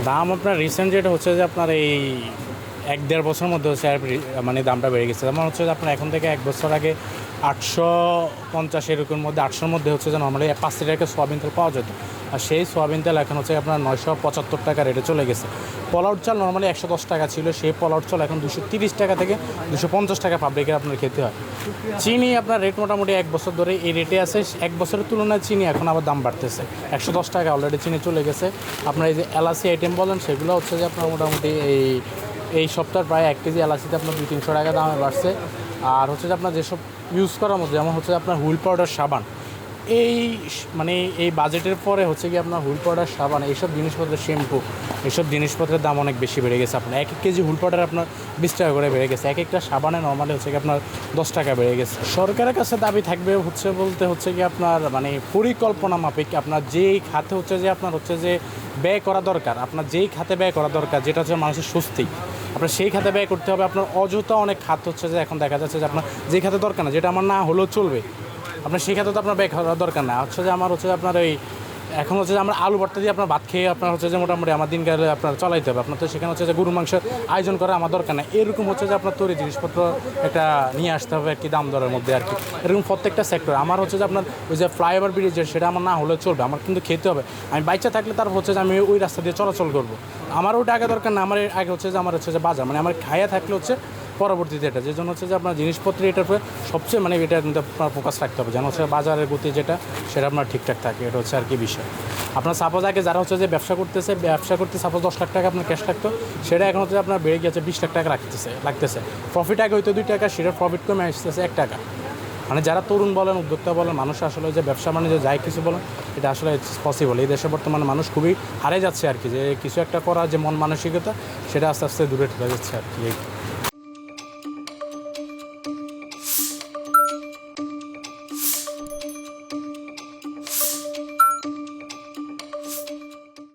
দাম আপনার রিসেন্ট যেটা হচ্ছে যে আপনার এই 1-1.5 বছরের মধ্যে হচ্ছে আর মানে দামটা বেড়ে গেছে। যেমন হচ্ছে যে আপনার এখন থেকে 1 বছর আগে 850 এরকমের মধ্যে 800-র মধ্যে হচ্ছে যে নর্মালি 5 লিটারের সোয়াবিন তেল পাওয়া যেত। আর সেই সোয়াবিন তেল এখন হচ্ছে আপনার 975 টাকা রেটে চলে গেছে। পোলাউট চাল নর্মালি 110 টাকা ছিল, সেই পোলাউট চাল এখন 230 টাকা থেকে 250 টাকা পাবলিকের আপনার খেতে হয়। চিনি আপনার রেট মোটামুটি 1 বছর ধরে এই রেটে আছে। 1 বছরের তুলনায় চিনি এখন আবার দাম বাড়তেছে, 110 টাকা অলরেডি চিনি চলে গেছে। আপনার এই যে এলাচি আইটেম বলেন সেগুলো হচ্ছে যে আপনার মোটামুটি এই সপ্তাহে প্রায় 1 কেজি এলাচিতে আপনার 200-300 টাকা দামে বাড়ছে। আর হচ্ছে যে আপনার যেসব ইউজ করার মধ্যে যেমন হচ্ছে আপনার হুইল পাউডার, সাবান, এই মানে এই বাজেটের পরে হচ্ছে কি আপনার হুইল পাউডার, সাবান, এইসব জিনিসপত্রের শ্যাম্পু, এইসব জিনিসপত্রের দাম অনেক বেশি বেড়ে গেছে। আপনার 1 কেজি হুইল পাউডার আপনার 20 টাকা করে বেড়ে গেছে, একটা সাবানে নর্মালি হচ্ছে কি আপনার 10 টাকা বেড়ে গেছে। সরকারের কাছে দাবি থাকবে হচ্ছে বলতে হচ্ছে কি আপনার মানে পরিকল্পনা মাফিক আপনার যেই খাতে হচ্ছে যে আপনার হচ্ছে যে ব্যয় করা দরকার, আপনার যেই খাতে ব্যয় করা দরকার যেটা হচ্ছে মানুষের স্বস্তি, আপনার সেই খাতে ব্যয় করতে হবে। আপনার অযথা অনেক খাত হচ্ছে যে এখন দেখা যাচ্ছে যে আপনার যেই খাতে দরকার না, যেটা আমার না হলেও চলবে, আপনার সেই খাতে তো আপনার ব্যয় করার দরকার না। হচ্ছে যে আমার হচ্ছে আপনার এই এখন হচ্ছে যে আমরা আলু ভর্তা দিয়ে আপনার ভাত খেয়ে আপনার হচ্ছে যে মোটামুটি আমার দিন গেলে আপনার চালাইতে হবে। আপনার তো সেখানে হচ্ছে যে গরু মাংসের আয়োজন করা আমার দরকার না। এরকম হচ্ছে যে আপনার তৈরি জিনিসপত্র একটা নিয়ে আসতে হবে আর কি, দাম দরের মধ্যে আর কি। এরকম প্রত্যেকটা সেক্টর আমার হচ্ছে যে আপনার ওই যে ফ্লাইওভার ব্রিজের সেটা আমার না হলেও চলবে, আমার কিন্তু খেতে হবে। আমি বাইচা থাকলে তার হচ্ছে যে আমি ওই রাস্তা দিয়ে চলাচল করবো, আমার ওটা আগে দরকার না। আমার আগে হচ্ছে যে আমার হচ্ছে যে বাজার মানে আমার খাইয়া থাকলে হচ্ছে পরবর্তীতে এটা, যে জন্য হচ্ছে যে আপনার জিনিসপত্র এটার উপরে সবচেয়ে মানে এটার মধ্যে আপনার ফোকাস রাখতে হবে যেন হচ্ছে বাজারের গতি যেটা সেটা আপনার ঠিকঠাক থাকে। এটা হচ্ছে আর কি বিষয়। আপনার সাপোজ আগে যারা হচ্ছে যে ব্যবসা করতে সাপোজ 10 লাখ টাকা আপনার ক্যাশ থাকতো, সেটা এখন হচ্ছে আপনার বেড়ে গেছে 20 লাখ টাকা লাগতেছে। প্রফিট আগে হয়তো 2 টাকা, সেটার প্রফিট কমে আসতেছে 1 টাকা। মানে যারা তরুণ বলেন, উদ্যোক্তা বলেন, মানুষ আসলে যে ব্যবসা বাণিজ্য যাই কিছু বলেন, এটা আসলে পসিবল। এই দেশে বর্তমানে মানুষ খুবই হারিয়ে যাচ্ছে আর কি, যে কিছু একটা করার যে মন মানসিকতা সেটা আস্তে আস্তে দূরে ঠেলে যাচ্ছে আর কি।